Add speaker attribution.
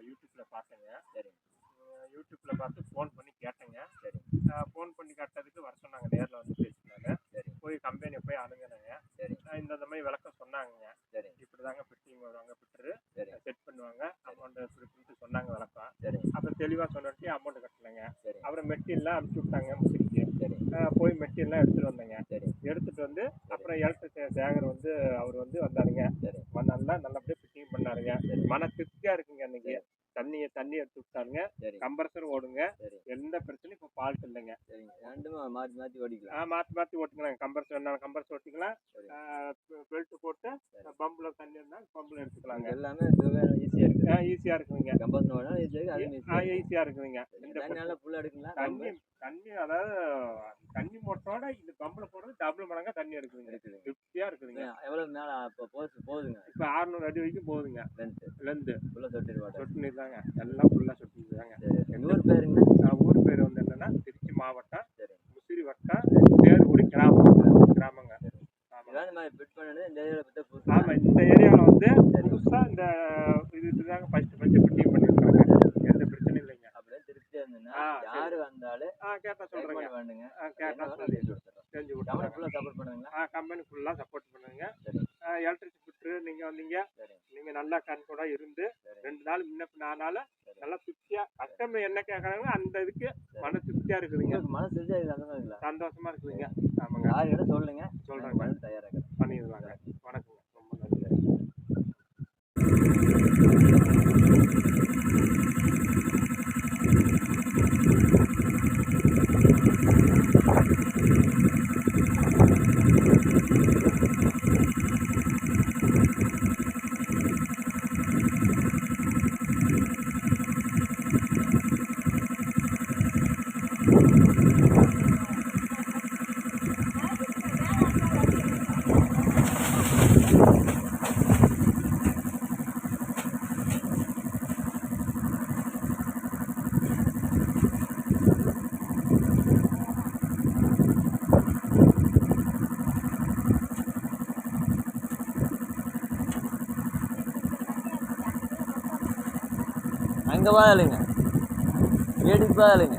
Speaker 1: யூடியூப்ல பார்த்தேங்க.
Speaker 2: சரி.
Speaker 1: யூடியூப்ல பார்த்து ஃபோன் பண்ணி கேட்டேங்க.
Speaker 2: சரி.
Speaker 1: ஃபோன் பண்ணி கேட்டதுக்கு வர சொன்னாங்க. நேரில் வந்து பேசினாங்க.
Speaker 2: சரி.
Speaker 1: போய் கம்பெனியை போய் அணுகுனேங்க.
Speaker 2: சரி.
Speaker 1: இந்த மாதிரி விளக்கம் சொன்னாங்கங்க.
Speaker 2: சரி.
Speaker 1: இப்படி தாங்க ஃபிட்டிங் வருவாங்க, ஃபிட்டரு
Speaker 2: சரி.
Speaker 1: செட் பண்ணுவாங்க, அமௌண்ட் இப்படி சொன்னாங்க விளக்கம்.
Speaker 2: சரி.
Speaker 1: அப்புறம் தெளிவாக சொன்னி அமௌண்ட் கட்டலைங்க.
Speaker 2: சரி.
Speaker 1: அப்புறம் மெட்டீரியல்லாம் அனுப்பிச்சி விட்டாங்க முசிறிக்கு.
Speaker 2: சரி.
Speaker 1: போய் மெட்டீரியல்லாம் எடுத்துகிட்டு வந்தேங்க.
Speaker 2: சரி.
Speaker 1: எடுத்துகிட்டு வந்து அப்புறம் எலக்ட்ரிஷியன் சேகர் வந்து அவர் வந்து வந்தாருங்க.
Speaker 2: சரி.
Speaker 1: நல்லபடியாக ஃபிட்டிங் பண்ணாருங்க. மன திருப்தியாக இருக்குங்க. அன்னைக்கு தண்ணி எடுத்து விட்டாருங்க.
Speaker 2: சரி.
Speaker 1: கம்ப்ரஸர் ஓடுங்க.
Speaker 2: சரி.
Speaker 1: எந்த பிரச்சனையும் இப்போ ஃபால்ட் இல்லைங்க.
Speaker 2: சரிங்க. ரெண்டுமே மாற்றி மாற்றி ஓடிக்கலாம்.
Speaker 1: மாற்றி ஓட்டிக்கலாம். கம்ப்ரஸர் வேணாலும் கம்ப்ரஸர் ஓட்டிக்கலாம். பெல்ட் போட்டு பம்பில் தண்ணி இருந்தால் பம்பில் எடுத்துக்கலாங்க.
Speaker 2: எல்லாமே ஈஸியாக இருக்குது.
Speaker 1: ஈஸியாக இருக்குதுங்க.
Speaker 2: கம்ப்ரஸர் வேணாலும்
Speaker 1: ஈஸியாக இருக்குதுங்க.
Speaker 2: நல்லா ஃபுல்லாக எடுக்குங்களா?
Speaker 1: தண்ணி அதாவது தண்ணி மோட்டரோட இந்த பம்பில் போடுறது டபுள் மடங்கா தண்ணி இருக்குதுங்க. திருப்தியாக இருக்குதுங்க.
Speaker 2: எவ்வளோ மேலே இப்போ போகுதுங்க?
Speaker 1: இப்போ 600 அடி வரைக்கும் போகுதுங்க. லென்த்து ஃபுல்லாக சொட்டு நீர் தாங்க. எல்லாம் ஃபுல்லாக சொட்டு நீர் தாங்க.
Speaker 2: ஊர் பேருங்க?
Speaker 1: ஊர் பேர் வந்து என்னன்னா திருச்சி மாவட்டம்.
Speaker 2: சரி.
Speaker 1: முசிறி வட்டம் தேர்குடி கிராமங்க. ஆமாம், இந்த ஏரியாவில் வந்து புதுசாக இந்த இதுதாங்க ஃபஸ்ட்டு ஃபிட்டிங் பண்ணிருக்காங்க. எந்த பிரச்சனையும் இல்லைங்க.
Speaker 2: அப்படியே திருப்தியாக இருந்ததுன்னா யார் வந்தாலும்
Speaker 1: கேட்டால் சொல்கிறேங்க.
Speaker 2: வேணுங்க.
Speaker 1: கேட்டால் செஞ்சு
Speaker 2: விட்டாங்க. ஃபுல்லாக சப்போர்ட் பண்ணுவீங்களா?
Speaker 1: கம்பெனி ஃபுல்லாக சப்போர்ட் பண்ணுங்க. எலக்ட்ரிக் ஃபிட்டரு நீங்கள் வந்தீங்க. நீங்கள் நல்லா கண்கூட இருந்து 2 நாள் முன்ன 4 நாள் நல்லா திருப்தியாக கஸ்டமர் என்ன கேட்குறாங்களோ அந்த இதுக்கு மன திருப்தியாக இருக்குதுங்க.
Speaker 2: மனசு திருப்தியாக
Speaker 1: சந்தோஷமா இருக்குதுங்க. ஆமாங்க.
Speaker 2: யார் சொல்லுங்க,
Speaker 1: சொல்கிறேங்க.
Speaker 2: தயாராக
Speaker 1: பண்ணிடலாங்க. வணக்கங்க. ரொம்ப நன்றி.
Speaker 2: அங்கே பாருங்க, வீட்டுக்கு பாருங்க.